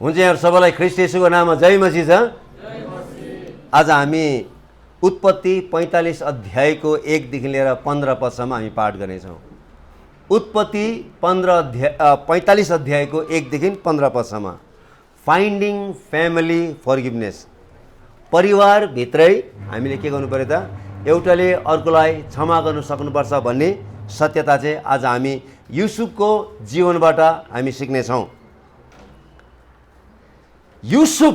हुन्छ यहाँ सबैलाई ख्रीष्ट येशूको नाममा जय मसीह छ। आज हामी उत्पत्ति 45 अध्यायको 1 देखि लिएर 15 पदसम्म हामी पाठ गर्नेछौँ। उत्पत्ति 45 अध्यायको 1 देखि 15 पदसम्म फाइन्डिङ फ्यामिली फर्गिभनेस। परिवारभित्रै हामीले के गर्नु पर्यो त? एउटाले अर्कोलाई क्षमा गर्नु सक्नुपर्छ भन्ने सत्यता चाहिँ आज हामी युसुफको जीवनबाट हामी सिक्नेछौँ। युसुफ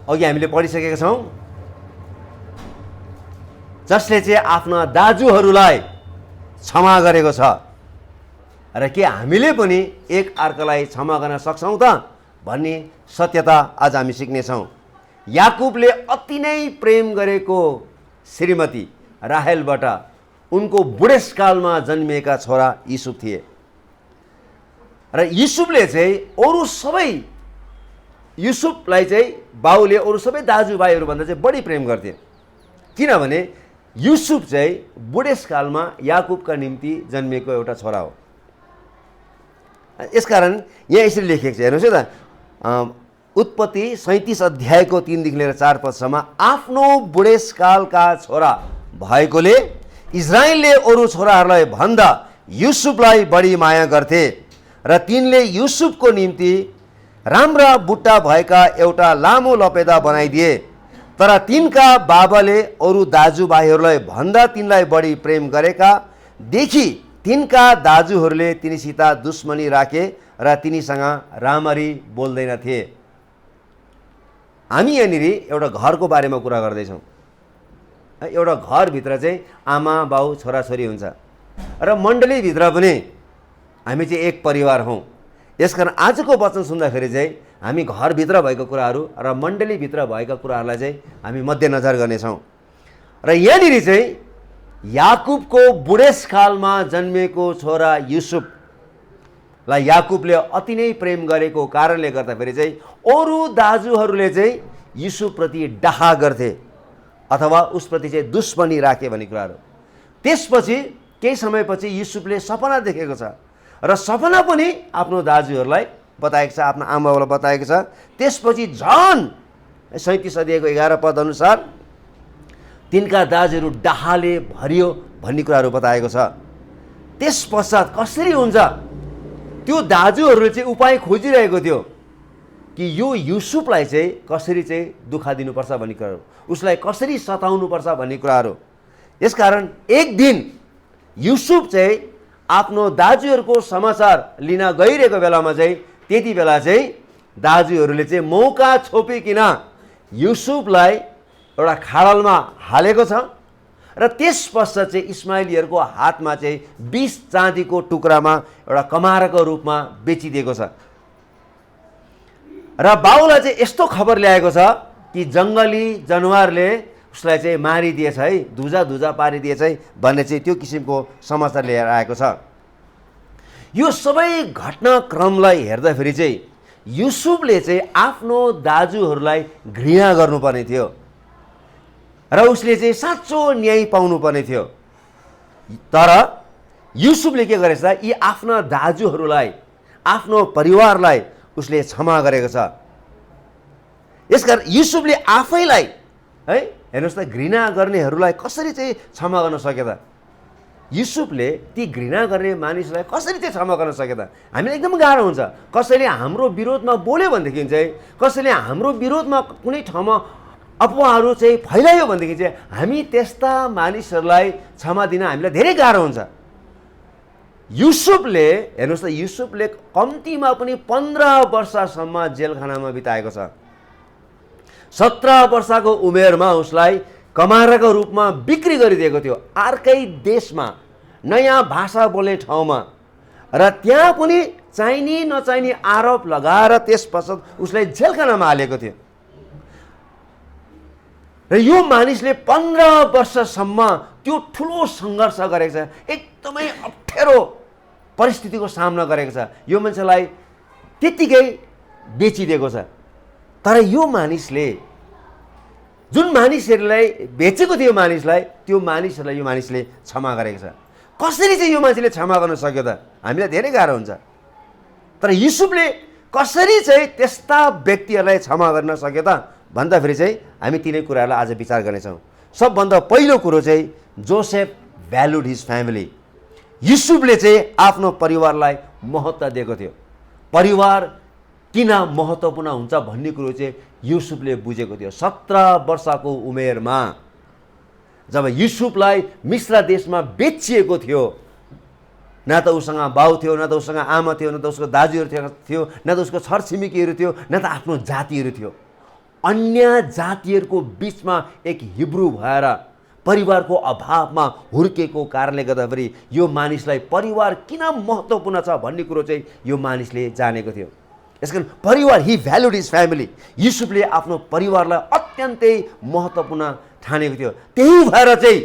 अघि हामीले पढिसकेका छौँ, जसले चाहिँ आफ्ना दाजुहरूलाई क्षमा गरेको छ। र के हामीले पनि एक अर्कालाई क्षमा गर्न सक्छौँ त भन्ने सत्यता आज हामी सिक्नेछौँ। याकुबले अति नै प्रेम गरेको श्रीमती राहेलबाट उनको बुढेसकालमा जन्मिएका छोरा युसुफ थिए। र युसुफले चाहिँ अरू सबै युसुफलाई चाहिँ बाउले अरू सबै दाजुभाइहरूभन्दा चाहिँ बढी प्रेम गर्थे, किनभने युसुफ चाहिँ बुढेसकालमा याकुबका निम्ति जन्मिएको एउटा छोरा हो। यसकारण यहाँ यसरी लेखिएको छ, हेर्नुहोस् है त, उत्पत्ति 37 अध्यायको 3 देखि लिएर 4 पदसम्म आफ्नो बुढेसकालका छोरा भएकोले इजरायलले अरू छोराहरूलाई भन्दा युसुफलाई बढी माया गर्थे र तिनले युसुफको निम्ति राम्रा बुट्टा भएका एउटा लामो लपेदा बनाइदिए। तर तिनका बाबाले अरू दाजुभाइहरूलाई भन्दा तिनलाई बढी प्रेम गरेका देखि तिनका दाजुहरूले तिनीसित दुश्मनी राखे र तिनीसँग राम्ररी बोल्दैनथे। हामी यहाँनिर एउटा घरको बारेमा कुरा गर्दैछौँ। एउटा घरभित्र चाहिँ आमा बाउ छोराछोरी हुन्छ र मण्डलीभित्र पनि हामी चाहिँ एक परिवार हौँ। यसकारण आजको वचन सुन्दाखेरि चाहिँ हामी घरभित्र भएको कुराहरू र मण्डलीभित्र भएका कुराहरूलाई चाहिँ हामी मध्यनजर गर्नेछौँ। र यहाँनिर चाहिँ याकुबको बुढेसकालमा जन्मिएको छोरा युसुफलाई याकुबले अति नै प्रेम गरेको कारणले गर्दाखेरि चाहिँ अरू दाजुहरूले चाहिँ युसुफप्रति डाहा गर्थे अथवा उसप्रति चाहिँ दुश्मनी राखे भन्ने कुराहरू। त्यसपछि केही समयपछि युसुफले सपना देखेको छ र सपना पनि आफ्नो दाजुहरूलाई बताएको छ, आफ्नो आमाबाउलाई बताएको छ। त्यसपछि झन् 37 अध्यायको 11 पद अनुसार तिनका दाजुहरू डाहाले भरियो भन्ने कुराहरू बताएको छ। त्यस पश्चात कसरी हुन्छ, त्यो दाजुहरूले चाहिँ उपाय खोजिरहेको थियो कि यो युसुफलाई चाहिँ कसरी चाहिँ दुःख दिनुपर्छ भन्ने कुराहरू, उसलाई कसरी सताउनुपर्छ भन्ने कुराहरू। यसकारण एक दिन युसुफ चाहिँ आफ्नो दाजुहरूको समाचार लिन गइरहेको बेलामा चाहिँ त्यति बेला चाहिँ दाजुहरूले चाहिँ मौका छोपिकन युसुफलाई एउटा खाडलमा हालेको छ र त्यस पश्चात चाहिँ इस्माइलीहरूको हातमा चाहिँ 20 चाँदीको टुक्रामा एउटा कमारको रूपमा बेचिदिएको छ। र बाउलाई चाहिँ यस्तो खबर ल्याएको छ कि जङ्गली जनावरले उसलाई चाहिँ मारिदिएछ है, धुजा पारिदिएछ है भन्ने चाहिँ त्यो किसिमको समाचार लिएर आएको छ। यो सबै घटनाक्रमलाई हेर्दाखेरि चाहिँ युसुफले चाहिँ आफ्नो दाजुहरूलाई घृणा गर्नुपर्ने थियो र उसले चाहिँ साँचो न्याय पाउनुपर्ने थियो। तर युसुफले के गरेछ, यी आफ्ना दाजुहरूलाई, आफ्नो परिवारलाई उसले क्षमा गरेको छ। यसकारण युसुफले आफैलाई है, हेर्नुहोस् त, घृणा गर्नेहरूलाई कसरी चाहिँ क्षमा गर्न सके त? युसुफले ती घृणा गर्ने मानिसलाई कसरी चाहिँ क्षमा गर्न सके त? हामीलाई एकदम गाह्रो हुन्छ। कसैले हाम्रो विरोधमा बोल्यो भनेदेखि चाहिँ, कसैले हाम्रो विरोधमा कुनै ठाउँमा अफवाहहरू चाहिँ फैलायो भनेदेखि चाहिँ हामी त्यस्ता मानिसहरूलाई क्षमा दिन हामीलाई धेरै गाह्रो हुन्छ। युसुफले, हेर्नुहोस् त, युसुफले कम्तीमा पनि 15 वर्षसम्म जेलखानामा बिताएको छ। 17 वर्षको उमेरमा उसलाई कमाराको रूपमा बिक्री गरिदिएको थियो अर्कै देशमा, नयाँ भाषा बोल्ने ठाउँमा, र त्यहाँ पनि चाहिने नचाहिने आरोप लगाएर त्यस पश्चात उसलाई जेलखानामा हालेको थियो। र यो मानिसले 15 वर्षसम्म त्यो ठुलो सङ्घर्ष गरेको छ, एकदमै अप्ठ्यारो परिस्थितिको सामना गरेको छ। यो मान्छेलाई त्यत्तिकै बेचिदिएको छ। तर यो मानिसले, जुन मानिसहरूलाई बेचेको थियो मानिसलाई, त्यो मानिसहरूलाई यो मानिसले क्षमा गरेको छ। कसरी चाहिँ यो मान्छेले क्षमा गर्न सक्यो त? हामीलाई धेरै गाह्रो हुन्छ। तर युसुफले कसरी चाहिँ त्यस्ता व्यक्तिहरूलाई क्षमा गर्न सक्यो त भन्दाखेरि चाहिँ हामी तिनै कुराहरूलाई आज विचार गर्नेछौँ। सबभन्दा पहिलो कुरो चाहिँ जोसेफ भ्यालुड हिज फ्यामिली। युसुफले चाहिँ आफ्नो परिवारलाई महत्त्व दिएको थियो। परिवार किन महत्त्वपूर्ण हुन्छ भन्ने कुरो चाहिँ युसुफले बुझेको थियो। 17 वर्षको उमेरमा जब युसुफलाई मिस्र देशमा बेचिएको थियो, न त उसँग बाउ थियो, न त उसँग आमा थियो, न त उसको दाजुहरू थियो, न त उसको छरछिमेकीहरू थियो, न त आफ्नो जातिहरू थियो। अन्य जातिहरूको बिचमा एक हिब्रू भएर परिवारको अभावमा हुर्केको कारणले गर्दाखेरि यो मानिसलाई परिवार किन महत्त्वपूर्ण छ भन्ने कुरो चाहिँ यो मानिसले जानेको थियो। यसकारण परिवार, ही भ्यालुड हिज फ्यामिली। युसुफले आफ्नो परिवारलाई अत्यन्तै महत्त्वपूर्ण ठानेको थियो। त्यही भएर चाहिँ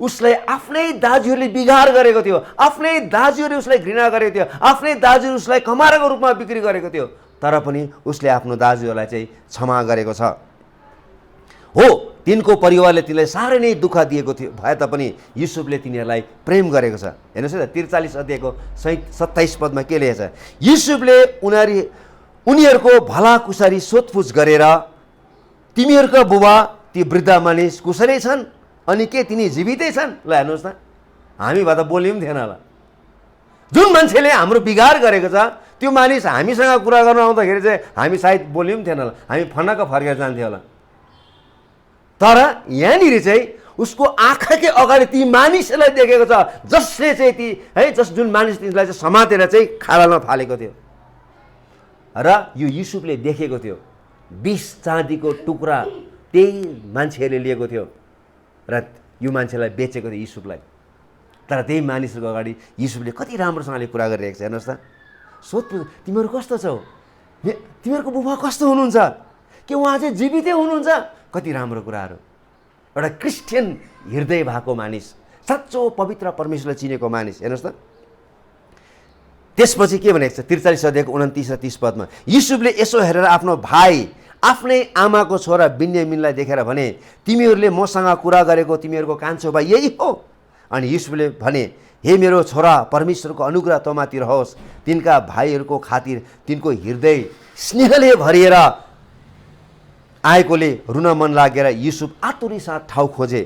उसलाई आफ्नै दाजुहरूले बिगार गरेको थियो, आफ्नै दाजुहरूले उसलाई घृणा गरेको थियो, आफ्नै दाजुहरूले उसलाई कमाराको रूपमा बिक्री गरेको थियो, तर पनि उसले आफ्नो दाजुहरूलाई चाहिँ क्षमा गरेको छ। हो, तिनको परिवारले तिनलाई साह्रै नै दुःख दिएको थियो भए तापनि युसुफले तिनीहरूलाई प्रेम गरेको छ। हेर्नुहोस् है, 43 अध्यायको 27 पदमा के लेखेको छ? युसुफले उनीहरूको भलाकुसारी सोधपुछ गरेर, तिमीहरूका बुबा ती वृद्ध मानिस कुशलै छन् अनि के तिनी जीवितै छन्? ल हेर्नुहोस् न, हामी भए त बोल्यौँ थिएन होला। जुन मान्छेले हाम्रो बिगार गरेको छ त्यो मानिस हामीसँग कुरा गर्न आउँदाखेरि चाहिँ हामी सायद बोल्यौँ थिएन होला, हामी फनक्क फर्केर जान्थ्यो होला। तर यहाँनिर चाहिँ उसको आँखाकै अगाडि ती मानिसहरूलाई देखेको छ जसले चाहिँ ती जुन मानिस तिनीलाई चाहिँ समातेर चाहिँ खालाल्न थालेको थियो। र यो युसुफले देखेको थियो 20 चाँदीको टुक्रा त्यही मान्छेहरूले लिएको थियो र यो मान्छेलाई बेचेको थियो युसुफलाई। तर त्यही मानिसहरूको अगाडि युसुफले कति राम्रोसँगले कुरा गरिरहेको छ। हेर्नुहोस् त, सोध्नु तिमीहरू कस्तो छौ, तिमीहरूको बुबा कस्तो हुनुहुन्छ, के उहाँ चाहिँ जीवितै हुनुहुन्छ? कति राम्रो कुराहरू। एउटा क्रिस्चियन हृदय भएको मानिस, साँचो पवित्र परमेश्वरलाई चिनेको मानिस। हेर्नुहोस् त, त्यसपछि के भनेको छ? 43 अध्यायको 29 र 30 पदमा युसुफले यसो हेरेर आफ्नो भाइ आफ्नै आमाको छोरा बिन्यामिनलाई देखेर भने, तिमीहरूले मसँग कुरा गरेको तिमीहरूको कान्छो भाइ यही हो? अनि युसुफले भने, हे मेरो छोरा, परमेश्वरको अनुग्रह तँमाथि रहोस्। तिनका भाइहरूको खातिर तिनको हृदय स्नेहले भरिएर आएकोले रुन मन लागेर युसुफ आतुरी साथ ठाउँ खोजे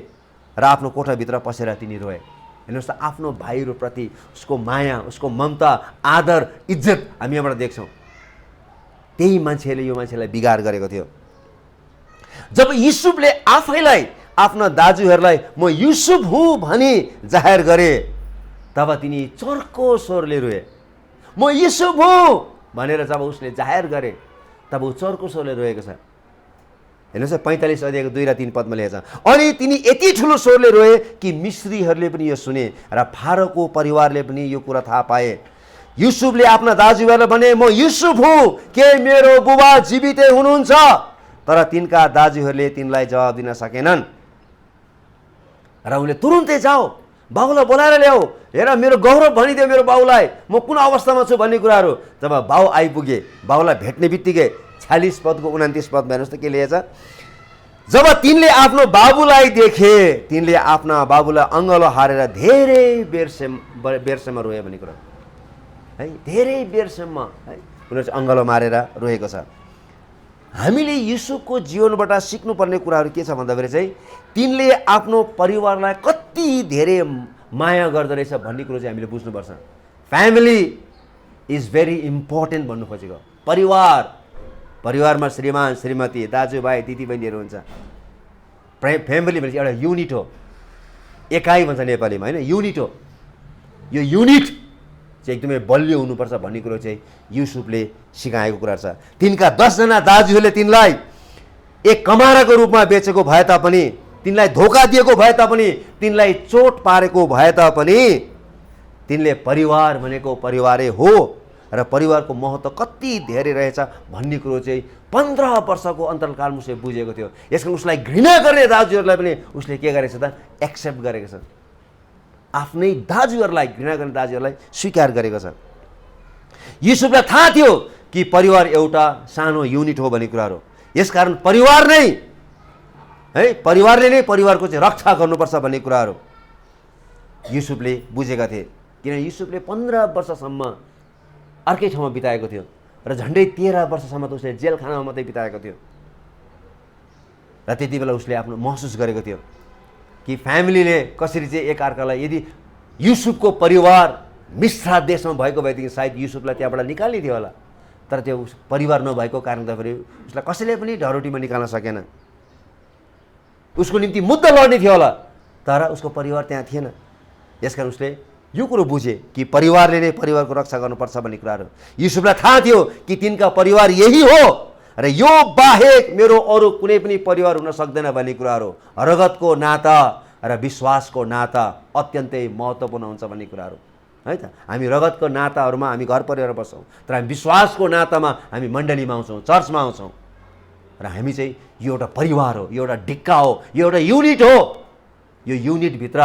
र आफ्नो कोठाभित्र पसेर तिनी रोए। हेर्नुहोस् त, आफ्नो भाइहरूप्रति उसको माया, उसको ममता, आदर, इज्जत हामी यहाँबाट देख्छौँ। त्यही मान्छेले यो मान्छेलाई बिगार गरेको थियो। जब युसुफले आफैलाई आफ्ना दाजुहरूलाई म युसुफ हुँ भनी जाहेर गरे, तब तिनी चर्को स्वरले रोए। म युसुफ हुँ भनेर जब उसले जाहेर गरे तब ऊ चर्को स्वरले रोएको छ। हेर्नुहोस् 45 अध्यायको 2 र 3 पदमा लेखेको छ, अनि तिनी यति ठुलो स्वरले रोए कि मिश्रीहरूले पनि यो सुने र फारोको परिवारले पनि यो कुरा थाहा पाए। युसुफले आफ्ना दाजुभाइलाई भने, म युसुफ हुँ, के मेरो बुबा जीवितै हुनुहुन्छ? तर तिनका दाजुहरूले तिनलाई जवाब दिन सकेनन् र उनले तुरुन्तै जाऊ बाउलाई बोलाएर ल्याऊ, हेर मेरो गौरव भनिदियो मेरो बाउलाई, म कुन अवस्थामा छु भन्ने कुराहरू। जब बाउ आइपुगे, बाउलाई भेट्ने बित्तिकै 46 पदको 29 पदमा हेर्नुहोस् त के लेखेको छ? जब तिनले आफ्नो बाबुलाई देखे, तिनले आफ्ना बाबुलाई अङ्गलो हारेर धेरै बेरसम्म रोए भन्ने कुरा है। धेरै बेरसम्म है उनीहरू चाहिँ अङ्गलो मारेर रोएको छ। हामीले युसुफको जीवनबाट सिक्नुपर्ने कुराहरू के छ भन्दाखेरि चाहिँ तिनले आफ्नो परिवारलाई कति धेरै माया गर्दो रहेछ भन्ने कुरो चाहिँ हामीले बुझ्नुपर्छ। फ्यामिली इज भेरी इम्पोर्टेन्ट भन्नु खोजेको। परिवारमा श्रीमान श्रीमती, दाजुभाइ, दिदीबहिनीहरू हुन्छ। फ्यामिली भनेपछि एउटा युनिट हो, एकाइ भन्छ नेपालीमा होइन, युनिट हो। यो युनिट चाहिँ एकदमै बलियो हुनुपर्छ भन्ने कुरो चाहिँ युसुफले सिकाएको कुरा छ। तिनका 10 जना दाजुहरूले तिनलाई एक कमाराको रूपमा बेचेको भए तापनि, तिनलाई धोका दिएको भए तापनि, तिनलाई चोट पारेको भए तापनि तिनले परिवार भनेको परिवारै हो र परिवारको महत्त्व कति धेरै रहेछ भन्ने कुरो चाहिँ 15 वर्षको अन्तरकालमा उसले बुझेको थियो। यसकारण उसलाई घृणा गर्ने दाजुहरूलाई पनि उसले के गरेको छ त? एक्सेप्ट गरेको छ। आफ्नै दाजुहरूलाई, घृणा गर्ने दाजुहरूलाई स्वीकार गरेको छ। युसुफलाई थाहा थियो कि परिवार एउटा सानो युनिट हो भन्ने कुराहरू। यसकारण परिवार नै है, परिवारले नै परिवारको चाहिँ रक्षा गर्नुपर्छ भन्ने कुराहरू युसुफले बुझेका थिए। किनभने युसुफले 15 वर्षसम्म अर्कै ठाउँमा बिताएको थियो। र झन्डै 13 वर्षसम्म त उसले जेल खानामा मात्रै बिताएको थियो। र त्यति बेला उसले आफ्नो महसुस गरेको थियो कि फ्यामिलीले कसरी चाहिँ एकअर्कालाई, यदि युसुफको परिवार मिस्र देशमा भएको भएदेखि सायद युसुफलाई त्यहाँबाट निकाल्ने थियो होला, तर त्यो परिवार नभएको कारण त फेरि उसलाई कसैले पनि ढरोटीमा निकाल्न सकेन। उसको निम्ति मुद्दा लड्ने थियो होला, तर उसको परिवार त्यहाँ थिएन। यसकारण उसले यो कुरो बुझे कि परिवारले नै परिवारको रक्षा गर्नुपर्छ भन्ने कुराहरू। युसुफलाई थाहा थियो कि तिनका परिवार यही हो र यो बाहेक मेरो अरू कुनै पनि परिवार हुन सक्दैन भन्ने कुराहरू। रगतको नाता र विश्वासको नाता अत्यन्तै महत्त्वपूर्ण हुन्छ भन्ने कुराहरू है त। हामी रगतको नाताहरूमा हामी घर परिवार बस्छौँ, तर हामी विश्वासको नातामा हामी मण्डलीमा आउँछौँ, चर्चमा आउँछौँ, र हामी चाहिँ यो एउटा परिवार हो, यो एउटा ढिक्का हो, यो एउटा युनिट हो। यो युनिटभित्र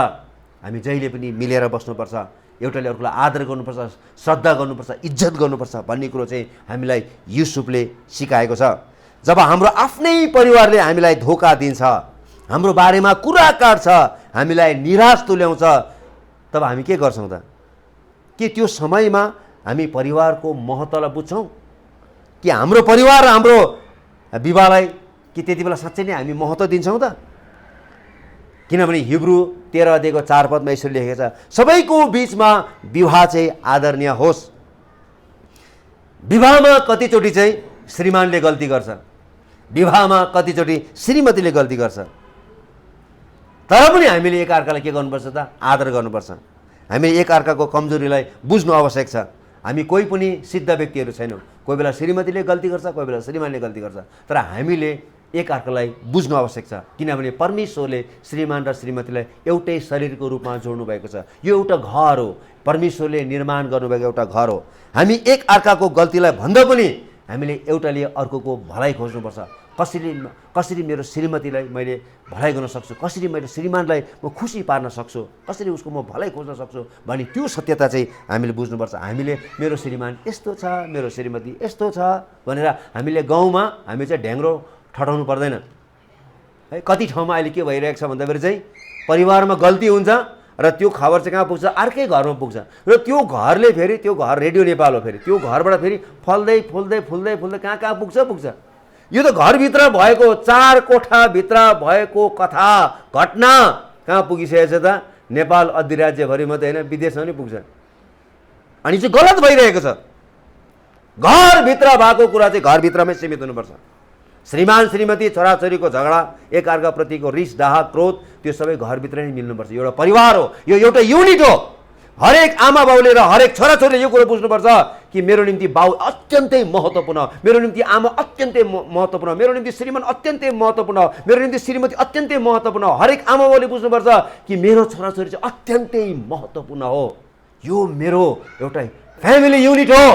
हामी जहिले पनि मिलेर बस्नुपर्छ, एउटाले अर्कोलाई आदर गर्नुपर्छ, श्रद्धा गर्नुपर्छ, इज्जत गर्नुपर्छ भन्ने कुरो चाहिँ हामीलाई युसुफले सिकाएको छ। जब हाम्रो आफ्नै परिवारले हामीलाई धोका दिन्छ, हाम्रो बारेमा कुरा काट्छ, हामीलाई निराश तुल्याउँछ, तब हामी के गर्छौँ त? के त्यो समयमा हामी परिवारको महत्त्वलाई बुझ्छौँ? कि हाम्रो परिवार र हाम्रो विवाहलाई कि त्यति बेला साँच्चै नै हामी महत्त्व दिन्छौँ त? किनभने हिब्रू 13 अध्यायको 4 पदमा यसरी लेखेको छ, सबैको बिचमा विवाह चाहिँ आदरणीय होस्। विवाहमा कतिचोटि चाहिँ श्रीमानले गल्ती गर्छ, विवाहमा कतिचोटि श्रीमतीले गल्ती गर्छ, तर पनि हामीले एकअर्कालाई के गर्नुपर्छ त? आदर गर्नुपर्छ। हामीले एकअर्काको कमजोरीलाई बुझ्नु आवश्यक छ। हामी कोही पनि सिद्ध व्यक्तिहरू छैनौँ। कोही बेला श्रीमतीले गल्ती गर्छ, कोही बेला श्रीमानले गल्ती गर्छ, तर हामीले एकअर्कालाई बुझ्नु आवश्यक छ। किनभने परमेश्वरले श्रीमान र श्रीमतीलाई एउटै शरीरको रूपमा जोड्नु भएको छ। यो एउटा घर हो, परमेश्वरले निर्माण गर्नुभएको एउटा घर हो। हामी एकअर्काको गल्तीलाई भन्दा पनि हामीले एउटाले अर्कोको भलाइ खोज्नुपर्छ। कसरी मेरो श्रीमतीलाई मैले भलाइ गर्न सक्छु, कसरी मैले श्रीमानलाई म खुसी पार्न सक्छु, कसरी उसको म भलाइ खोज्न सक्छु भन्ने त्यो सत्यता चाहिँ हामीले बुझ्नुपर्छ। हामीले मेरो श्रीमान यस्तो छ, मेरो श्रीमती यस्तो छ भनेर हामीले गाउँमा हामी चाहिँ ढ्याङ्ग्रो ठटाउनु पर्दैन है। कति ठाउँमा अहिले के भइरहेको छ भन्दाखेरि चाहिँ परिवारमा गल्ती हुन्छ र त्यो खबर चाहिँ कहाँ पुग्छ? अर्कै घरमा पुग्छ, र त्यो घरले फेरि त्यो घर रेडियो नेपाल हो, फेरि त्यो घरबाट फेरि फल्दै फुल्दै फुल्दै फुल्दै कहाँ पुग्छ। यो त घरभित्र भएको 4 कोठाभित्र भएको कथा घटना कहाँ पुगिसकेको छ त? नेपाल अधिराज्यभरि मात्रै होइन, विदेशमा पनि पुग्छ। अनि चाहिँ गलत भइरहेको छ। घरभित्र भएको कुरा चाहिँ घरभित्रमै सीमित हुनुपर्छ। श्रीमान श्रीमती छोराछोरीको झगडा, एकअर्काप्रतिको रिस डाहा क्रोध, त्यो सबै घरभित्र नै मिल्नुपर्छ। यो एउटा परिवार हो, यो एउटा युनिट हो। हरेक आमा बाउले र हरेक छोराछोरीले यो कुरो बुझ्नुपर्छ कि मेरो निम्ति बाउ अत्यन्तै महत्त्वपूर्ण, मेरो निम्ति आमा अत्यन्तै महत्त्वपूर्ण, मेरो निम्ति श्रीमान अत्यन्तै महत्त्वपूर्ण, मेरो निम्ति श्रीमती अत्यन्तै महत्त्वपूर्ण। हरेक आमा बाउले बुझ्नुपर्छ कि मेरो छोराछोरी चाहिँ अत्यन्तै महत्त्वपूर्ण हो। यो मेरो एउटा फ्यामिली युनिट हो,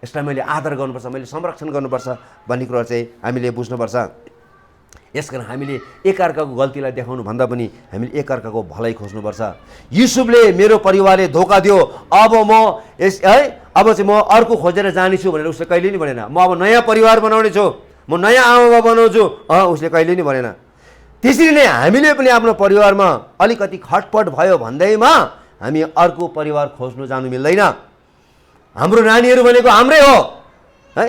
यसलाई मैले आदर गर्नुपर्छ, मैले संरक्षण गर्नुपर्छ भन्ने कुरा चाहिँ हामीले बुझ्नुपर्छ। यसकारण हामीले एकअर्काको गल्तीलाई देखाउनु भन्दा पनि हामीले एकअर्काको भलाइ खोज्नुपर्छ। युसुफले मेरो परिवारले धोका दियो, अब चाहिँ म अर्को खोजेर जानेछु भनेर उसले कहिले नि भनेन। म अब नयाँ परिवार बनाउने छु, म नयाँ आमा बाबा बनाउँछु, उसले कहिले नि भनेन। त्यसरी नै हामीले पनि आफ्नो परिवारमा अलिकति खटपट भयो भन्दैमा हामी अर्को परिवार खोज्नु जानु मिल्दैन। हाम्रो नानीहरू भनेको हाम्रै हो है,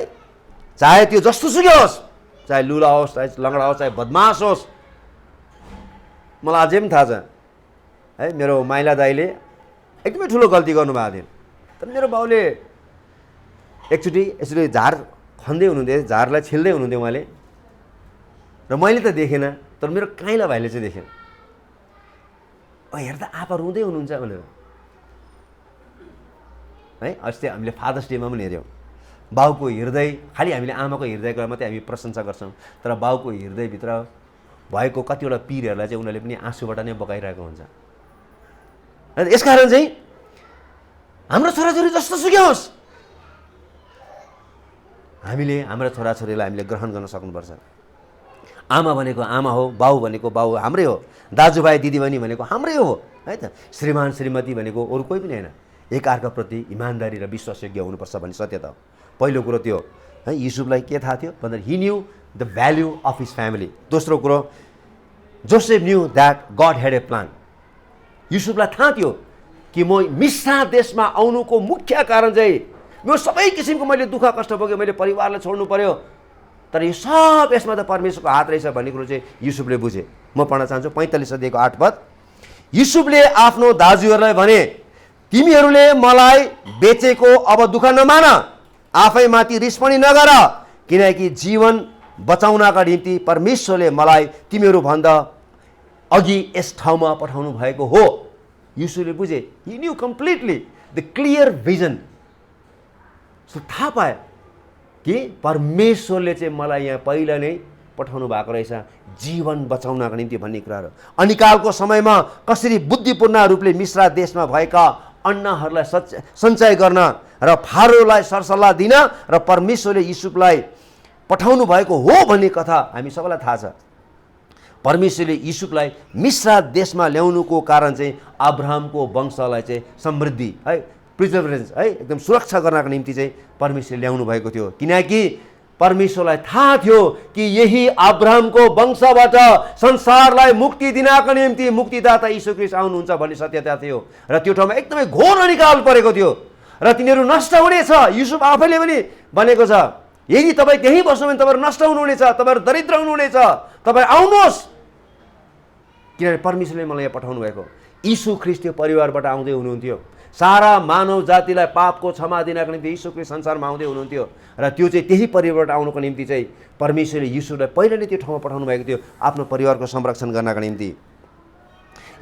चाहे त्यो जस्तो सुकै होस्, चाहे लुला होस्, चाहे लङ्गडा होस्, चाहे बदमास होस्। मलाई अझै पनि थाहा छ है, मेरो माइला दाइले एकदमै ठुलो गल्ती गर्नुभएको थियो, तर मेरो बाउले एकचोटि यसरी झार खन्दै हुनुहुन्थ्यो, झारलाई छिल्दै हुनुहुन्थ्यो उहाँले, र मैले त देखेन, तर मेरो काइला भाइले चाहिँ देखेँ। हेर्दा आपा रुँदै हुनुहुन्छ भनेर है। अस्ति हामीले फादर्स डेमा पनि हेऱ्यौँ। बाउको हृदय, खालि हामीले आमाको हृदयको मात्रै हामी प्रशंसा गर्छौँ, तर बाउको हृदयभित्र भएको कतिवटा पीरहरूलाई चाहिँ उनीहरूले पनि आँसुबाट नै बगाइरहेको हुन्छ। यसकारण चाहिँ हाम्रो छोराछोरी जस्तो सुकै होस्, हामीले हाम्रो छोराछोरीलाई हामीले ग्रहण गर्न सक्नुपर्छ। आमा भनेको आमा हो, बाउ भनेको बाउ हाम्रै हो, दाजुभाइ दिदीबहिनी भनेको हाम्रै हो है त। श्रीमान श्रीमती भनेको अरू कोही पनि होइन। एकअर्काप्रति इमान्दारी र विश्वासयोग्य हुनुपर्छ भन्ने सत्यता हो। पहिलो कुरो त्यो है। युसुफलाई के थाहा थियो भन्दा he knew the value of his family. दोस्रो कुरो, Joseph knew that God had a plan. युसुफलाई थाहा थियो कि म मिस्र देशमा आउनुको मुख्य कारण चाहिँ यो सबै किसिमको मैले दुःख कष्ट भोगेँ, मैले परिवारलाई छोड्नु पर्यो, तर यो सब यसमा त परमेश्वरको हात रहेछ भन्ने कुरो चाहिँ युसुफले बुझे। म पढ्न चाहन्छु 45 अध्यायको 8 पद। युसुफले आफ्नो दाजुहरूलाई भने, तिमीहरूले मलाई बेचेको अब दुःख नमान, आफैमाथि रिस पनि नगर, किनकि जीवन बचाउनका निम्ति परमेश्वरले मलाई तिमीहरूभन्दा अघि यस ठाउँमा पठाउनु भएको हो। युसुफले बुझे, he knew completely the clear vision. सो थाहा पायो कि परमेश्वरले चाहिँ मलाई यहाँ पहिला नै पठाउनु भएको रहेछ जीवन बचाउनका निम्ति भन्ने कुराहरू। अनिकालको समयमा कसरी बुद्धिपूर्ण रूपले मिश्रा देशमा भएका अन्नहरूलाई सञ्चय गर्न र फारोलाई सरसल्लाह दिन र परमेश्वरले युसुफलाई पठाउनु भएको हो भन्ने कथा हामी सबैलाई थाहा छ। परमेश्वरले युसुफलाई मिश्रा देशमा ल्याउनुको कारण चाहिँ अब्राहमको वंशलाई चाहिँ समृद्धि है, प्रिजर्भेन्स है, एकदम सुरक्षा गर्नको निम्ति चाहिँ परमेश्वरले ल्याउनु भएको थियो। किनकि परमेश्वरलाई थाहा थियो कि यही अब्राहमको वंशबाट संसारलाई मुक्ति दिनका निम्ति मुक्तिदाता यीशु ख्रीष्ट आउनुहुन्छ भन्ने सत्यता थियो र त्यो ठाउँमा एकदमै घोर अनिकाल परेको थियो र तिनीहरू नष्ट हुनेछ। युसुफ आफैले पनि भनेको छ, यदि तपाईँ त्यहीँ बस्नु भने तपाईँहरू नष्ट हुनुहुनेछ, तपाईँहरू दरिद्र हुनुहुनेछ, तपाईँ आउनुहोस्, किनभने परमेश्वरले मलाई यहाँ पठाउनु भएको। यीशु ख्रीष्ट त्यो परिवारबाट आउँदै हुनुहुन्थ्यो, सारा मानव जातिलाई पापको क्षमा दिनको निम्ति यीशु ख्रीष्ट संसारमा आउँदै हुनुहुन्थ्यो र त्यो चाहिँ त्यही परिवारबाट आउनुको निम्ति चाहिँ परमेश्वरले यीशुलाई पहिला नै त्यो ठाउँमा पठाउनु भएको थियो आफ्नो परिवारको संरक्षण गर्नका निम्ति।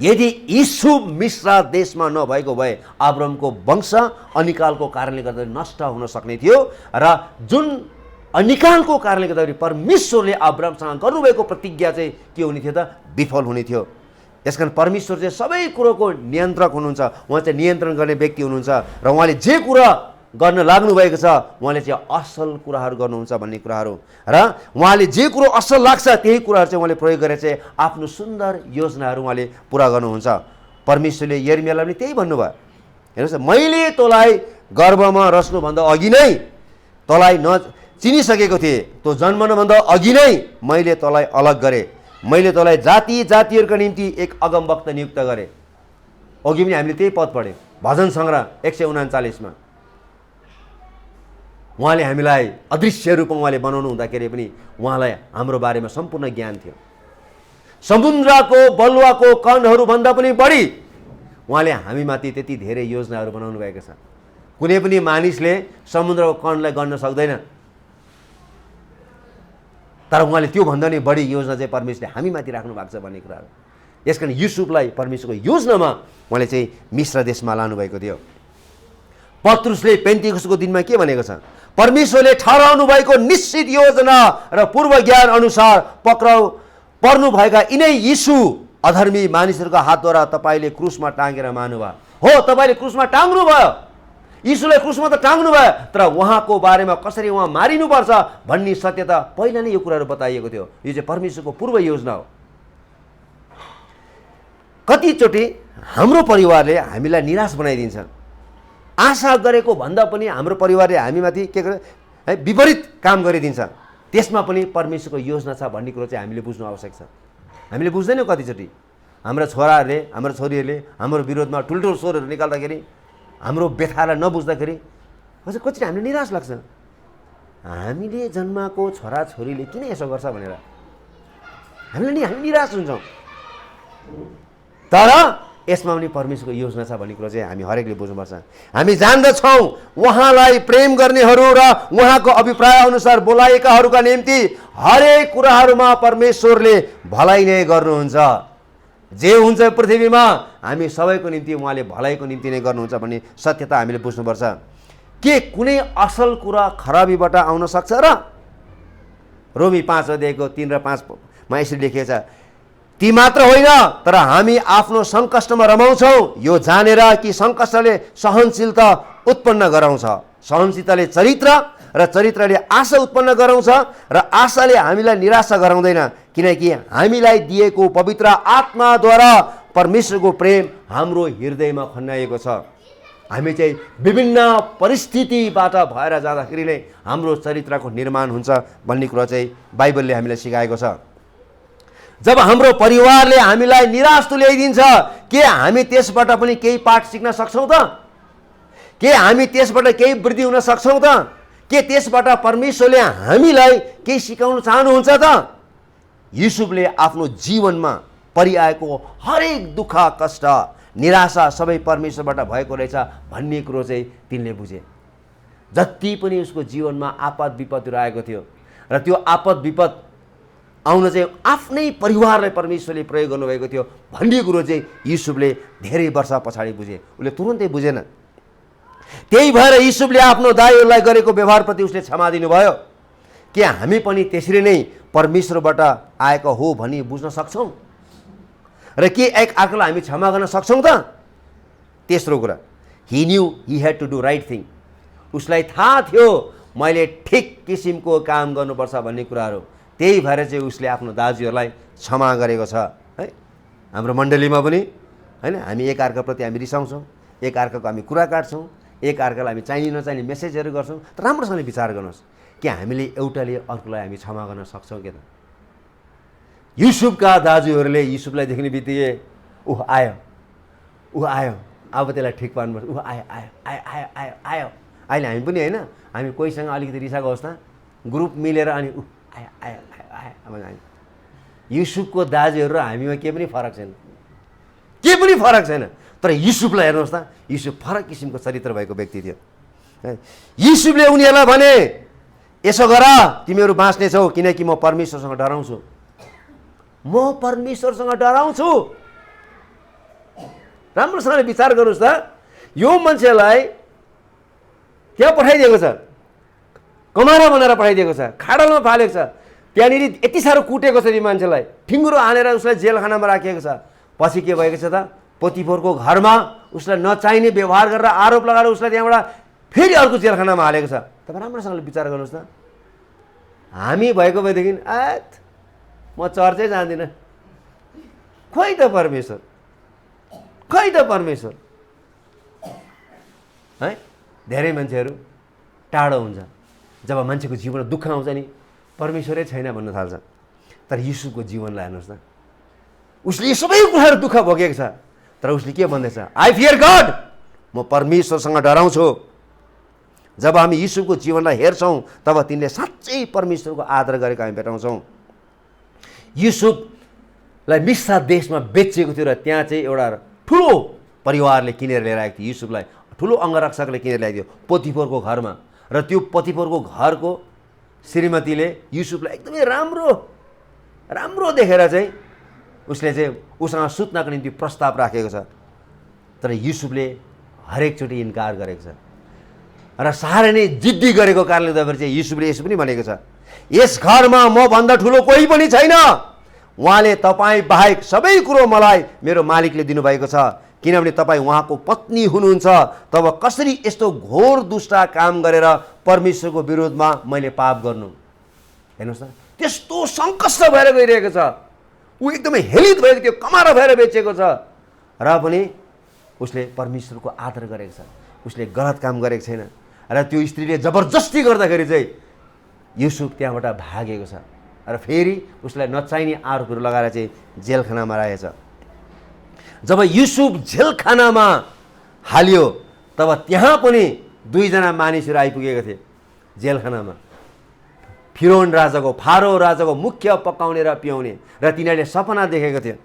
यदि यीशु मिश्रा देशमा नभएको भए अब्राहमको वंश अनिकालको कारणले गर्दा नष्ट हुन सक्ने थियो र जुन अनिकालको कारणले गर्दाखेरि परमेश्वरले अब्राहमसँग गर्नुभएको प्रतिज्ञा चाहिँ के हुने थियो त, विफल हुने थियो। यसकारण परमेश्वर चाहिँ सबै कुरोको नियन्त्रक हुनुहुन्छ, उहाँ चाहिँ नियन्त्रण गर्ने व्यक्ति हुनुहुन्छ र उहाँले जे कुरा गर्न लाग्नु भएको छ उहाँले चाहिँ असल कुराहरू गर्नुहुन्छ भन्ने कुराहरू र उहाँले जे कुरो असल लाग्छ त्यही कुराहरू चाहिँ उहाँले प्रयोग गरेर चाहिँ आफ्नो सुन्दर योजनाहरू उहाँले पुरा गर्नुहुन्छ। परमेश्वरले यिर्मयालाई पनि त्यही भन्नुभयो, हेर्नुहोस्, मैले तँलाई गर्भमा रच्नुभन्दा अघि नै तँलाई चिनिसकेको थिएँ, तँ जन्मनुभन्दा अघि नै मैले तँलाई अलग गरेँ, मैले तँलाई जाति जातिहरूका निम्ति एक अगमवक्ता नियुक्त गरेँ। अघि पनि हामीले त्यही पद पढ्यौँ भजन सङ्ग्रह 139 उहाँले हामीलाई अदृश्य रूपमा उहाँले बनाउनु हुँदाखेरि पनि उहाँलाई हाम्रो बारेमा सम्पूर्ण ज्ञान थियो। समुद्रको बलुवाको कणहरूभन्दा पनि बढी उहाँले हामीमाथि त्यति धेरै योजनाहरू बनाउनु भएको छ। कुनै पनि मानिसले समुद्रको कणलाई गर्न सक्दैन, तर उहाँले त्योभन्दा नि बढी योजना चाहिँ परमेश्वरले हामीमाथि राख्नु भएको छ भन्ने कुराहरू। यसकारण युसुफलाई परमेश्वरको योजनामा उहाँले चाहिँ मिश्र देशमा लानुभएको थियो। पत्रुसले पेन्टिकसको दिनमा के भनेको छ, परमेश्वरले ठहराउनु भएको निश्चित योजना र पूर्व ज्ञान अनुसार पक्राउ पर्नुभएका यिनै यीशु अधर्मी मानिसहरूका हातद्वारा तपाईँले क्रुसमा टाँगेर मार्नुभयो। हो, तपाईँले क्रुसमा टाङ्नु भयो, यीशुलाई क्रुसमा त टाङ्नु भयो, तर उहाँको बारेमा कसरी उहाँ मारिनुपर्छ भन्ने सत्यता पहिला नै यो कुराहरू बताइएको थियो। यो चाहिँ परमेश्वरको पूर्व योजना हो। कतिचोटि हाम्रो परिवारले हामीलाई निराश बनाइदिन्छ, आशा गरेको भन्दा पनि हाम्रो परिवारले हामीमाथि के गर्छ है, विपरीत काम गरिदिन्छ। त्यसमा पनि परमेश्वरको योजना छ भन्ने कुरो चाहिँ हामीले बुझ्नु आवश्यक छ। हामीले बुझ्दैनौँ कतिचोटि हाम्रो छोराहरूले हाम्रो छोरीहरूले हाम्रो विरोधमा ठुल्ठुलो स्वरहरू निकाल्दाखेरि हाम्रो व्यथालाई नबुझ्दाखेरि हजुर कतिचोटि हामीले निराश लाग्छ, हामीले जन्माएको छोराछोरीले किन यसो गर्छ भनेर हामी निराश हुन्छौँ। तर यसमा पनि परमेश्वरको योजना छ भन्ने कुरो चाहिँ हामी हरेकले बुझ्नुपर्छ। हामी जान्दछौँ उहाँलाई प्रेम गर्नेहरू र उहाँको अभिप्राय अनुसार बोलाएकाहरूका निम्ति हरेक कुराहरूमा परमेश्वरले भलाइ नै गर्नुहुन्छ। जे हुन्छ पृथ्वीमा हामी सबैको निम्ति उहाँले भलाइको निम्ति नै गर्नुहुन्छ भन्ने सत्यता हामीले बुझ्नुपर्छ। के कुनै असल कुरा खराबीबाट आउन सक्छ र? रोमी 5 अध्यायको 3 र 5 मा यसरी लेखिएको छ, ती मात्र होइन तर हामी आफ्नो सङ्कष्टमा रमाउँछौँ यो जानेर कि सङ्कष्टले सहनशीलता उत्पन्न गराउँछ, सहनशीलताले चरित्र र चरित्रले आशा उत्पन्न गराउँछ र आशाले हामीलाई निराशा गराउँदैन, किनकि हामीलाई दिएको पवित्र आत्माद्वारा परमेश्वरको प्रेम हाम्रो हृदयमा खन्याएको छ। हामी चाहिँ विभिन्न परिस्थितिबाट भएर जाँदाखेरि नै हाम्रो चरित्रको निर्माण हुन्छ भन्ने कुरा चाहिँ बाइबलले हामीलाई सिकाएको छ। जब हाम्रो परिवारले हामीलाई निराश तुल्याइदिन्छ के हामी त्यसबाट पनि केही पाठ सिक्न सक्छौँ त? के हामी त्यसबाट केही वृद्धि हुन सक्छौँ त? के त्यसबाट परमेश्वरले हामीलाई केही सिकाउन चाहनुहुन्छ त? युसुफले आफ्नो जीवनमा परिआएको हरेक दुःख कष्ट निराशा सबै परमेश्वरबाट भएको रहेछ भन्ने कुरो चाहिँ तिनले बुझे। जति पनि उसको जीवनमा आपद विपदहरू आएको थियो र त्यो आपद विपद आउन चाहिँ आफ्नै परिवारलाई परमेश्वरले प्रयोग गर्नुभएको थियो भन्ने कुरो चाहिँ युसुफले धेरै वर्ष पछाडि बुझे। उसले तुरुन्तै बुझेन। त्यही भएर युसुफले आफ्नो दाइहरूलाई गरेको व्यवहारप्रति उसले क्षमा दिनुभयो। के हामी पनि त्यसरी नै परमेश्वरबाट आएको हो भनी बुझ्न सक्छौँ र के एक अर्कालाई हामी क्षमा गर्न सक्छौँ त? तेस्रो कुरा, he knew he had to do right thing. उसलाई थाहा थियो मैले ठिक किसिमको काम गर्नुपर्छ भन्ने कुराहरू। त्यही भएर चाहिँ उसले आफ्नो दाजुहरूलाई क्षमा गरेको छ है। हाम्रो मण्डलीमा पनि होइन हामी एक अर्काप्रति हामी रिसाउँछौँ, एक अर्काको हामी कुरा काट्छौँ, एक अर्कालाई हामी चाहिने नचाहिने मेसेजहरू गर्छौँ। तर राम्रोसँगले विचार गर्नुहोस् कि हामीले एउटाले अर्कोलाई हामी क्षमा गर्न सक्छौँ के त? युसुफका दाजुहरूले युसुफलाई देख्ने बित्तिकै ऊ आयो अब त्यसलाई ठिक पार्नुपर्छ, आयो आयो आयो आयो आयो आयो। अहिले हामी पनि होइन, हामी कोहीसँग अलिकति रिसाएको अवस्था ग्रुप मिलेर अनि आयो आयो आयो आयो। युसुफको दाजुहरू र हामीमा केही पनि फरक छैन, केही पनि फरक छैन। तर युसुफलाई हेर्नुहोस् त, युसुफ फरक किसिमको चरित्र भएको व्यक्ति थियो। युसुफले उनीहरूलाई भने यसो गर तिमीहरू बाँच्नेछौ किनकि म परमेश्वरसँग डराउँछु, म परमेश्वरसँग डराउँछु। राम्रोसँगले विचार गर्नुहोस् त, यो मान्छेलाई त्यहाँ पठाइदिएको छ, कमारा बनाएर पठाइदिएको छ, खाडलमा फालेको छ, त्यहाँनिर यति साह्रो कुटेको छ ती मान्छेलाई, ठिङ्गुरो हानेर उसलाई जेलखानामा राखिएको छ। पछि के भएको छ त? पोतिफरको घरमा उसलाई नचाहिने व्यवहार गरेर आरोप लगाएर उसलाई त्यहाँबाट फेरि अर्को जेलखानामा हालेको छ। तपाईँ राम्रोसँगले विचार गर्नुहोस् त। हामी भएको भएदेखि म चर्चै जाँदिनँ, खोइ त परमेश्वर, खोइ त परमेश्वर है। धेरै मान्छेहरू टाढो हुन्छ जब मान्छेको जीवनमा दुःख आउँछ नि, परमेश्वरै छैन भन्न थाल्छ। तर युसुफको जीवनलाई हेर्नुहोस् त, उसले यो सबै कुराहरू दुःख भोगेको छ तर उसले के भन्दैछ? आई फियर गड, म परमेश्वरसँग डराउँछु। जब हामी युसुफको जीवनलाई हेर्छौँ तब तिनले साँच्चै परमेश्वरको आदर गरेको हामी भेटाउँछौँ। युसुफलाई मिस्र देशमा बेचिएको थियो र त्यहाँ चाहिँ एउटा ठुलो परिवारले किनेर लिएर आएको थियो युसुफलाई, ठुलो अङ्गरक्षकले किनेर ल्याइदियो पोतिफरको घरमा। र त्यो पोतिफरको घरको श्रीमतीले युसुफलाई एकदमै राम्रो देखेर चाहिँ उसले चाहिँ उसँग सुत्नको निम्ति प्रस्ताव राखेको छ। तर युसुफले हरेकचोटि इन्कार गरेको छ र साह्रै नै जिद्दी गरेको कारणले गर्दाखेरि चाहिँ युसुफले यसो पनि भनेको छ, यस घरमा म भन्दा ठुलो कोही पनि छैन, उहाँले तपाईँ बाहेक सबै कुरो मलाई मेरो मालिकले दिनुभएको छ। किनभने तपाईँ उहाँको पत्नी हुनुहुन्छ, तब कसरी यस्तो घोर दुष्ट काम गरेर परमेश्वरको विरोधमा मैले पाप गर्नु? हेर्नुहोस् त, त्यस्तो सङ्कष्ट भएर गइरहेको छ, ऊ एकदमै हेलित भएको थियो, कमारा भएर बेचेको छ र पनि उसले परमेश्वरको आदर गरेको छ, उसले गलत काम गरेको छैन। र त्यो स्त्रीले जबरजस्ती गर्दाखेरि चाहिँ युसुफ त्यहाँबाट भागेको छ र फेरि उसलाई नचाहिने आरोपहरू लगाएर चाहिँ जेलखानामा राखेको छ। जब युसुफ जेलखानामा हालियो तब त्यहाँ पनि दुईजना मानिसहरू आइपुगेको थिए जेलखानामा। फिरौन राजाको, फारो राजाको मुख्य पकाउने र पियाउने, र तिनीहरूले सपना देखेको थियो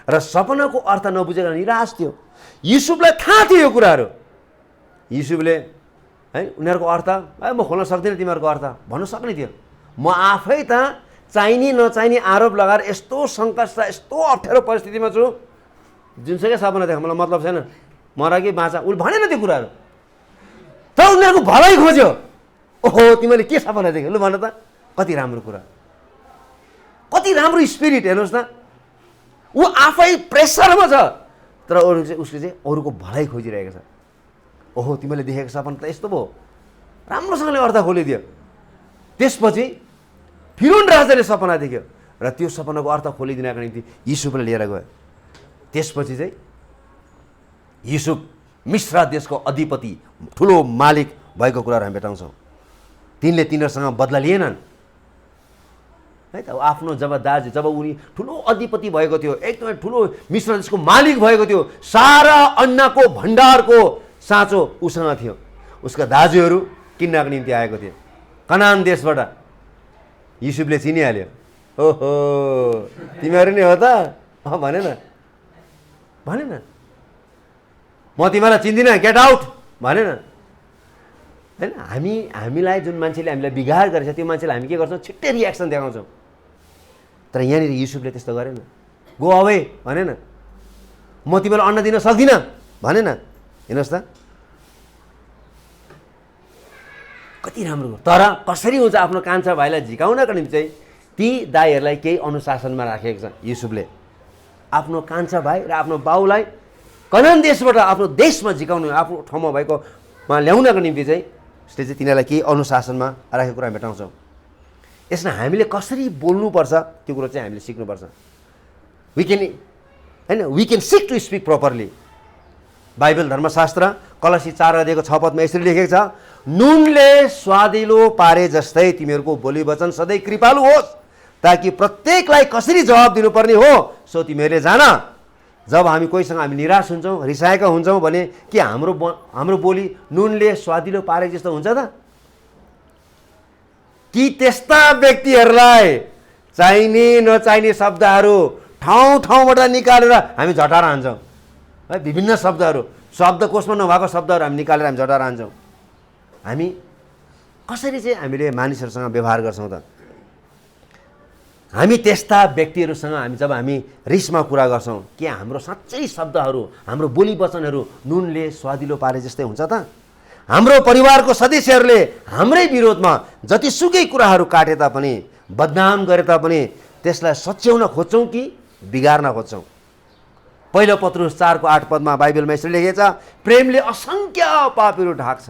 र सपनाको अर्थ नबुझेर निराश थियो। युसुफलाई थाहा थियो यो कुराहरू। युसुफले है उनीहरूको अर्थ म खोल्न सक्दिनँ, तिमीहरूको अर्थ भन्नु सक्ने थियो। म आफै त चाहिने नचाहिने आरोप लगाएर यस्तो सङ्कष्ट यस्तो अप्ठ्यारो परिस्थितिमा छु, जुनसुकै सपना देख मलाई मतलब छैन, मर कि बाँचा, उसले भनेन त्यो कुराहरू। तर उनीहरूको भलाइ खोज्यो। ओहो तिमीले के सपना देख्यो लु भन त? कति राम्रो कुरा, कति राम्रो स्पिरिट। हेर्नुहोस् न, ऊ आफै प्रेसरमा छ तर उसले चाहिँ अरूको भलाइ खोजिरहेको छ। ओहो तिमीले देखेको सपना त यस्तो भयो, राम्रोसँगले अर्थ खोलिदियो। त्यसपछि फिरौन राजाले सपना देख्यो र त्यो सपनाको अर्थ खोलिदिनको निम्ति युसुफले लिएर गयो। त्यसपछि चाहिँ युसुफ मिस्र देशको अधिपति, ठुलो मालिक भएको कुराहरू हामी भेटाउँछौँ। तिनीहरूसँग बदला लिएनन् है त। आफ्नो जब उनी ठुलो अधिपति भएको थियो, एकदमै ठुलो मिस्र देशको मालिक भएको थियो, सारा अन्नको भण्डारको साँचो उसँग थियो। उसका दाजुहरू किन्नको निम्ति आएको थियो कनान देशबाट। युसुफले चिनिहाल्यो, ओहो तिमीहरू नै हो त भनेन म तिमीलाई चिन्दिनँ, गेट आउट भनेन। होइन, हामीलाई जुन मान्छेले हामीलाई बिगार गरेछ त्यो मान्छेलाई हामी के गर्छौँ, छिट्टै रियाक्सन देखाउँछौँ। तर यहाँनिर युसुफले त्यस्तो गरेन, गो अवे भनेन, म तिमीलाई अन्न दिन सक्दिनँ भनेन। हेर्नुहोस् त कति राम्रो। तर कसरी हुन्छ, आफ्नो कान्छा भाइलाई झिकाउनको निम्ति चाहिँ ती दाइहरूलाई केही अनुशासनमा राखेको छ युसुफले। आफ्नो कान्छा भाइ र आफ्नो बाउलाई कनान देशबाट आफ्नो देशमा झिकाउनु, आफ्नो ठाउँमा भएकोमा ल्याउनको निम्ति चाहिँ उसले चाहिँ तिनीहरूलाई केही अनुशासनमा राखेको कुरा भेटाउँछौँ। यसमा हामीले कसरी बोल्नुपर्छ त्यो कुरो चाहिँ हामीले सिक्नुपर्छ। We can seek to speak properly. Bible धर्मशास्त्र कलसी 4:6 यसरी लेखेको छ, नुनले स्वादिलो पारे जस्तै तिमीहरूको बोली वचन सधैँ कृपालु होस्, ताकि प्रत्येकलाई कसरी जवाब दिनुपर्ने हो सो तिमीहरूले जान। जब हामी निराश हुन्छौँ, रिसाएका हुन्छौँ भने के हाम्रो बोली नुनले स्वादिलो पारे जस्तो हुन्छ त? कि त्यस्ता व्यक्तिहरूलाई चाहिने नचाहिने शब्दहरू ठाउँबाट निकालेर हामी झटाएर हान्छौँ है। विभिन्न शब्दकोशमा नभएको शब्दहरू हामी निकालेर हामी झटाएर हान्छौँ। हामी कसरी चाहिँ हामीले मानिसहरूसँग व्यवहार गर्छौँ त? हामी त्यस्ता व्यक्तिहरूसँग जब हामी रिसमा कुरा गर्छौँ के हाम्रो साँच्चै शब्दहरू, हाम्रो बोली वचनहरू नुनले स्वादिलो पारे जस्तै हुन्छ त? हाम्रो परिवारको सदस्यहरूले हाम्रै विरोधमा जतिसुकै कुराहरू काटे तापनि, बदनाम गरे तापनि त्यसलाई सच्याउन खोज्छौँ कि बिगार्न खोज्छौँ? पहिलो पत्रुस 4:8 बाइबलमा यसरी लेखेको छ, प्रेमले असङ्ख्य पापहरू ढाक्छ।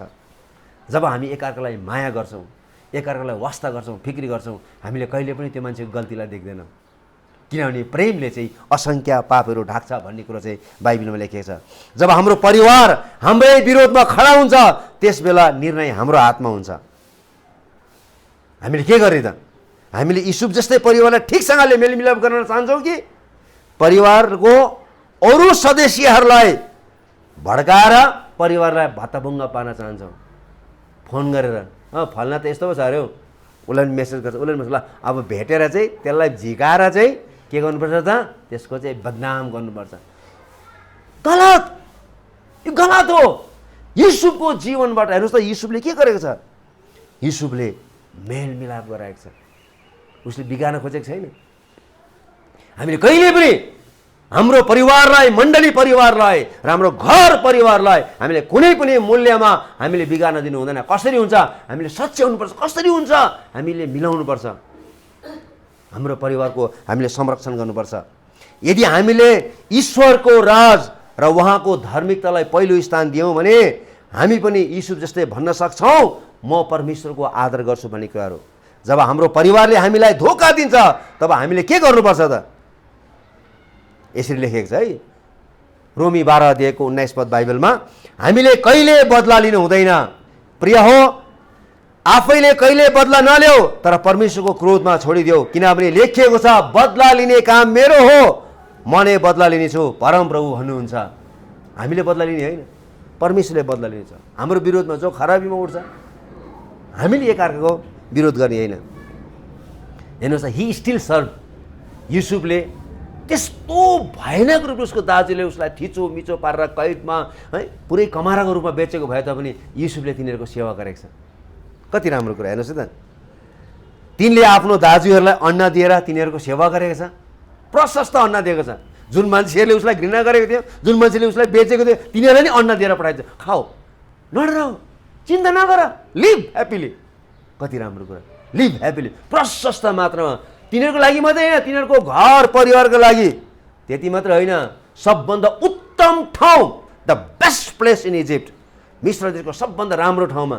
जब हामी एकअर्कालाई माया गर्छौँ, एकअर्कालाई वास्ता गर्छौँ, फिक्री गर्छौँ, हामीले कहिले पनि त्यो मान्छेको गल्तीलाई देख्दैनौँ, किनभने प्रेमले चाहिँ असङ्ख्य पापहरू ढाक्छ भन्ने कुरो चाहिँ बाइबलमा लेखिएको छ। जब हाम्रो परिवार हाम्रै विरोधमा खडा हुन्छ त्यस बेला निर्णय हाम्रो हातमा हुन्छ। हामीले के गर्ने त? हामीले युसुफ जस्तै परिवारलाई ठिकसँगले मेलमिलाप गर्न चाहन्छौँ कि परिवारको अरू सदस्यहरूलाई भड्काएर परिवारलाई भत्ताभुङ्ग पार्न चाहन्छौँ? फोन गरेर फल्ना त यस्तो पो छ अरे हौ, उसलाई मेसेज गर्छ, उसले ल अब भेटेर चाहिँ त्यसलाई झिकाएर चाहिँ के गर्नुपर्छ त? त्यसको चाहिँ बदनाम गर्नुपर्छ। गलत, यो गलत हो। युसुफको जीवनबाट हेर्नुहोस् त, युसुफले के गरेको छ? युसुफले मेलमिलाप गराएको छ, उसले बिगार्न खोजेको छैन। हामीले कहिले पनि हाम्रो परिवारलाई, मण्डली परिवारलाई र हाम्रो घर परिवारलाई हामीले कुनै पनि मूल्यमा हामीले बिगार्न दिनु हुँदैन। कसरी हुन्छ? हामीले सच्याउनुपर्छ। कसरी हुन्छ? हामीले मिलाउनुपर्छ। हाम्रो परिवारको हामीले संरक्षण गर्नुपर्छ। यदि हामीले ईश्वरको राज र उहाँको धार्मिकतालाई पहिलो स्थान दियौँ भने हामी पनि युसुफ जस्तै भन्न सक्छौँ, म परमेश्वरको आदर गर्छु भन्ने कुराहरू। जब हाम्रो परिवारले हामीलाई धोका दिन्छ तब हामीले के गर्नुपर्छ त? यसरी लेखेको छ है, रोमी 12:19 बाइबलमा, हामीले कहिले बदला लिनु हुँदैन। प्रिय हो, आफैले कहिले बदला नल्याऊ, तर परमेश्वरको क्रोधमा छोडिदेऊ, किनभने लेखिएको छ, बदला लिने काम मेरो हो, म नै बदला लिनेछु, परमप्रभु भन्नुहुन्छ। हामीले बदला लिने होइन, परमेश्वरले बदला लिनेछ। हाम्रो विरोधमा जो खराबीमा उठ्छ हामीले एकअर्काको विरोध गर्ने होइन। हेर्नुहोस्, हि स्टिल सर्भ। युसुफले त्यस्तो भयानक रूपले उसको दाजुले उसलाई थिचोमिचो पारेर कैदमा है पुरै कमाराको रूपमा बेचेको भए तापनि युसुफले तिनीहरूको सेवा गरेको छ। कति राम्रो कुरा। हेर्नुहोस् त, तिनले आफ्नो दाजुहरूलाई अन्न दिएर तिनीहरूको सेवा गरेको छ, प्रशस्त अन्न दिएको छ। जुन मान्छेहरूले उसलाई घृणा गरेको थियो, जुन मान्छेले उसलाई बेचेको थियो, तिनीहरूलाई नि अन्न दिएर पठाइन्छ। खाऊ, नडराऊ, चिन्ता नगर, लिभ ह्याप्पिली। कति राम्रो कुरा, लिभ ह्याप्पिली। प्रशस्त मात्रामा तिनीहरूको लागि मात्रै होइन, तिनीहरूको घर परिवारको लागि। त्यति मात्र होइन, सबभन्दा उत्तम ठाउँ, the best place in Egypt, मिस्र देशको सबभन्दा राम्रो ठाउँमा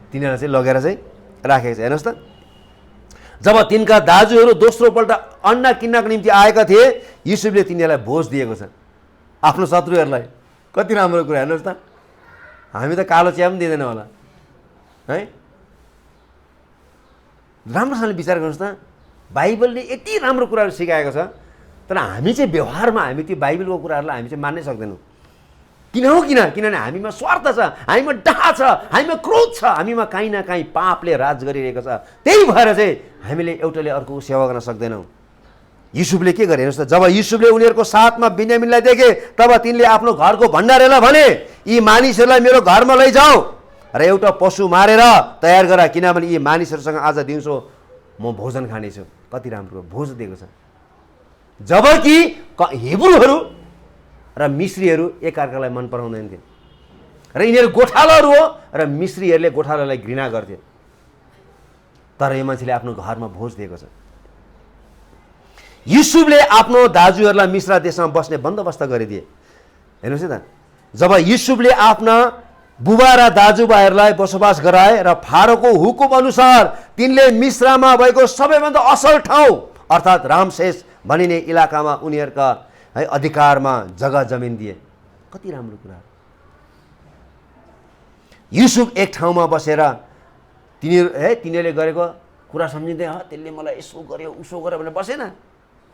तिनीहरूलाई चाहिँ लगेर चाहिँ राखेको छ। हेर्नुहोस् त, जब तिनका दाजुहरू दोस्रोपल्ट अन्न किन्नको निम्ति आएका थिए, युसुफले तिनीहरूलाई भोज दिएको छ, आफ्नो शत्रुहरूलाई। कति राम्रो कुरा। हेर्नुहोस् त, हामी त कालो चिया पनि दिँदैन होला है। राम्रोसँगले विचार गर्नुहोस् त, बाइबलले यति राम्रो कुराहरू सिकाएको छ, तर हामी चाहिँ व्यवहारमा हामी त्यो बाइबलको कुराहरूलाई हामी चाहिँ मान्नै सक्दैनौँ। किन हो किनभने हामीमा स्वार्थ छ, हामीमा डाह छ, हामीमा क्रोध छ, हामीमा काहीँ न काहीँ पापले राज गरिरहेको छ। त्यही भएर चाहिँ हामीले एउटाले अर्कोको सेवा गर्न सक्दैनौँ। युसुफले के गरे हेर्नुहोस् त, जब युसुफले उनीहरूको साथमा बिन्यामिनलाई देखे तब तिनले आफ्नो घरको भण्डारेलाई भने यी मानिसहरूलाई मेरो घरमा लैजाऊ र एउटा पशु मारेर तयार गर, किनभने यी मानिसहरूसँग आज दिउँसो म भोजन खानेछु। कति राम्रो भोज दिएको छ। जबकि हिब्रूहरू र मिश्रीहरू एकअर्कालाई मन पराउँदैन थिए र यिनीहरू गोठालाहरू हो र मिश्रीहरूले गोठालालाई घृणा गर्थे। तर यो मान्छेले आफ्नो घरमा भोज दिएको छ। युसुफले आफ्नो दाजुहरूलाई मिश्र देशमा बस्ने बन्दोबस्त गरिदिए। हेर्नुहोस् है त, जब युसुफले आफ्ना बुबा र दाजुभाइहरूलाई बसोबास गराए र फारोको हुकुम अनुसार तिनले मिश्रमा भएको सबैभन्दा असल ठाउँ अर्थात् रामसेस भनिने इलाकामा उनीहरूका अधिकारमा जग्गा जमिन दिए। कति राम्रो कुरा। युसुफ एक ठाउँमा बसेर तिनीहरूले गरेको कुरा सम्झिँदै त्यसले मलाई यसो गर्यो उसो गर्यो भनेर बसेन।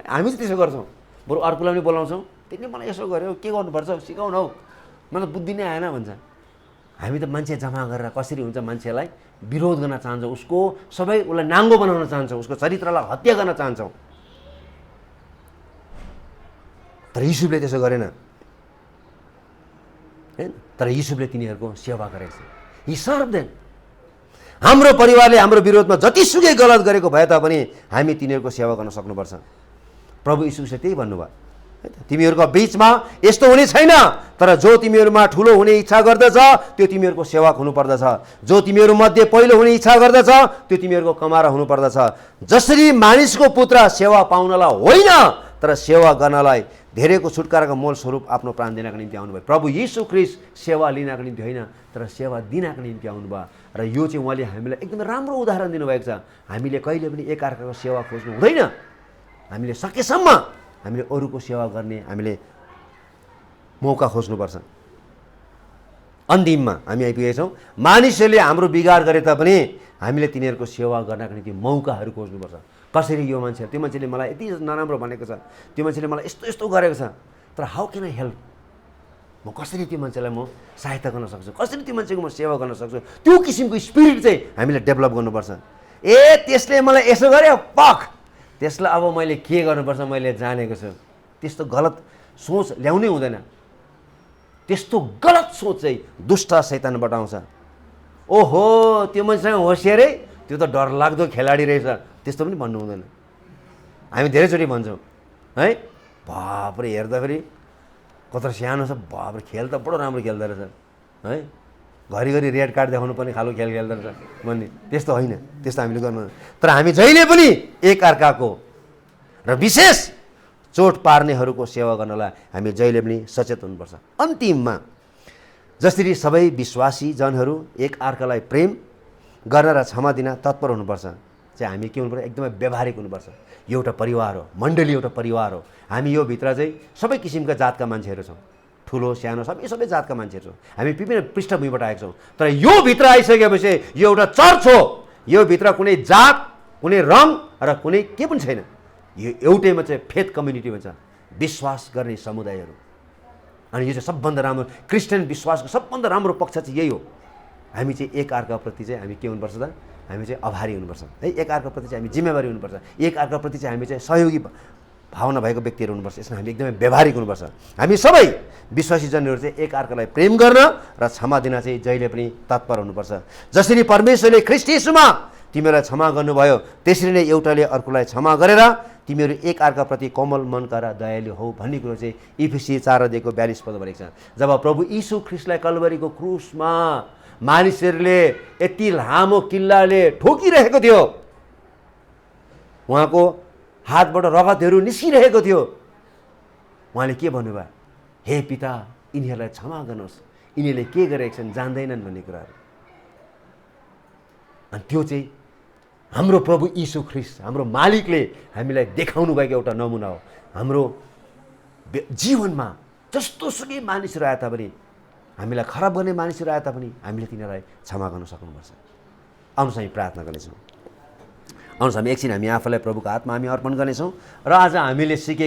हामी चाहिँ त्यसो गर्छौँ, बरु अर्कोलाई पनि बोलाउँछौँ, त्यसले मलाई यसो गर्यो के गर्नुपर्छ सिकाउन हौ, मलाई बुद्धि नै आएन भन्छ। हामी त मान्छे जम्मा गरेर कसरी हुन्छ मान्छेलाई विरोध गर्न चाहन्छौँ, उसको सबै उसलाई नाङ्गो बनाउन चाहन्छौँ, उसको चरित्रलाई हत्या गर्न चाहन्छौँ। तर युसुफले त्यसो गरेन। तर युसुफले तिनीहरूको सेवा गरेको छ। यी सर्वदेन हाम्रो परिवारले हाम्रो विरोधमा जतिसुकै गलत गरेको भए तापनि हामी तिनीहरूको सेवा गर्न सक्नुपर्छ। प्रभु यीशुले त्यही भन्नुभयो, तिमीहरूको बिचमा यस्तो हुने छैन, तर जो तिमीहरूमा ठुलो हुने इच्छा गर्दछ त्यो तिमीहरूको सेवक हुनुपर्दछ। जो तिमीहरू मध्ये पहिलो हुने इच्छा गर्दछ त्यो तिमीहरूको कमारा हुनुपर्दछ। जसरी मानिसको पुत्र सेवा पाउनलाई होइन तर सेवा गर्नलाई धेरैको छुटकाराको मूल स्वरूप आफ्नो प्राण दिनको निम्ति आउनुभयो। प्रभु यीशु ख्रीष्ट सेवा लिनको निम्ति होइन तर सेवा दिनको निम्ति आउनुभयो। र यो चाहिँ उहाँले हामीलाई एकदमै राम्रो उदाहरण दिनुभएको छ। हामीले कहिले पनि एकअर्काको सेवा खोज्नु हुँदैन। हामीले सकेसम्म हामीले अरूको सेवा गर्ने हामीले मौका खोज्नुपर्छ। अन्तिममा हामी आइपुगेछौँ। मानिसहरूले हाम्रो बिगार गरे तापनि हामीले तिनीहरूको सेवा गर्नको निम्ति मौकाहरू खोज्नुपर्छ। कसरी यो मान्छे, त्यो मान्छेले मलाई यति नराम्रो भनेको छ, त्यो मान्छेले मलाई यस्तो यस्तो गरेको छ, तर हाउ क्यान आई हेल्प, म कसरी त्यो मान्छेलाई म सहायता गर्न सक्छु, कसरी त्यो मान्छेको म सेवा गर्न सक्छु, त्यो किसिमको स्पिरिट चाहिँ हामीले डेभलप गर्नुपर्छ। त्यसले मलाई यसो गर्यो पख, त्यसलाई अब मैले के गर्नुपर्छ मैले जानेको छु। त्यस्तो गलत सोच ल्याउनै हुँदैन। त्यस्तो गलत सोच चाहिँ दुष्ट शैतानबाट आउँछ। ओहो त्यो मान्छेसँग होसियारै, त्यो त डरलाग्दो खेलाडी रहेछ, त्यस्तो पनि भन्नु हुँदैन। हामी धेरैचोटि भन्छौँ है, बापरे हेर्दाखेरि कत्रो सानो छ, बापरे खेल त बडो राम्रो खेल्दो रहेछ है, घरिघरि रेड कार्ड देखाउनु पर्ने खालको खेल खेल्दो रहेछ भन्ने। त्यस्तो होइन, त्यस्तो हामीले गर्नु। तर हामी जहिले पनि एकअर्काको र विशेष चोट पार्नेहरूको सेवा गर्नलाई हामी जहिले पनि सचेत हुनुपर्छ। अन्तिममा जसरी सबै विश्वासी जनहरू एकअर्कालाई प्रेम गर्न र क्षमा दिन तत्पर हुनुपर्छ चाहिँ हामी के हुनुपर्छ, एकदमै व्यवहारिक हुनुपर्छ। यो एउटा परिवार हो, मण्डली एउटा परिवार हो। हामी यो भित्र चाहिँ सबै किसिमका जातका मान्छेहरू छौँ, ठुलो सानो सबै जातका मान्छेहरू छौँ। हामी विभिन्न पृष्ठभूमिबाट आएका छौँ। तर यो भित्र आइसकेपछि यो एउटा चर्च हो। यो भित्र कुनै जात, कुनै रङ र कुनै के पनि छैन। यो एउटैमा चाहिँ फेथ कम्युनिटी भन्छ, विश्वास गर्ने समुदायहरू। अनि यो चाहिँ सबभन्दा राम्रो क्रिस्चियन विश्वासको सबभन्दा राम्रो पक्ष चाहिँ यही हो। हामी चाहिँ एकअर्काप्रति चाहिँ हामी के हुनुपर्छ त, हामी चाहिँ आभारी हुनुपर्छ है। एकअर्काप्रति चाहिँ हामी जिम्मेवारी हुनुपर्छ। एकअर्काप्रति चाहिँ हामी चाहिँ सहयोगी भावना भएको व्यक्तिहरू हुनुपर्छ। यसमा हामी एकदमै व्यवहारिक हुनुपर्छ। हामी सबै विश्वासी जनहरू चाहिँ एकअर्कालाई प्रेम गर्न र क्षमा दिन चाहिँ जहिले पनि तत्पर हुनुपर्छ। जसरी परमेश्वरले ख्रीष्ट येशूमा तिमीहरूलाई क्षमा गर्नुभयो त्यसरी नै एउटाले अर्कोलाई क्षमा गरेर तिमीहरू एकअर्काप्रति कोमल मनका र दयालु हौ भन्ने कुरो चाहिँ इफिसी 4:42 भनेको छ। जब प्रभु यीशु ख्रीष्टलाई कल्वरीको क्रुसमा मानिसहरूले यति लामो किल्लाले ठोकिरहेको थियो, उहाँको हातबाट रगतहरू निस्किरहेको थियो, उहाँले के भन्नुभयो, हे पिता यिनीहरूलाई क्षमा गर्नुहोस्, यिनीहरूले के गरेका छन् जान्दैनन् भन्ने कुराहरू। अनि त्यो चाहिँ हाम्रो प्रभु यीशु ख्रीष्ट हाम्रो मालिकले हामीलाई देखाउनु भएको एउटा नमुना हो। हाम्रो जीवनमा जस्तो सुकै मानिसहरू आए तापनि, हामीलाई खराब गर्ने मानिसहरू आए तापनि हामीले तिनीहरूलाई क्षमा गर्न सक्नुपर्छ। आउनुहोस् हामी प्रार्थना गर्नेछौँ। आउनुहोस् हामी एकछिन हामी आफूलाई प्रभुको हातमा हामी अर्पण गर्नेछौँ र आज हामीले सिकेको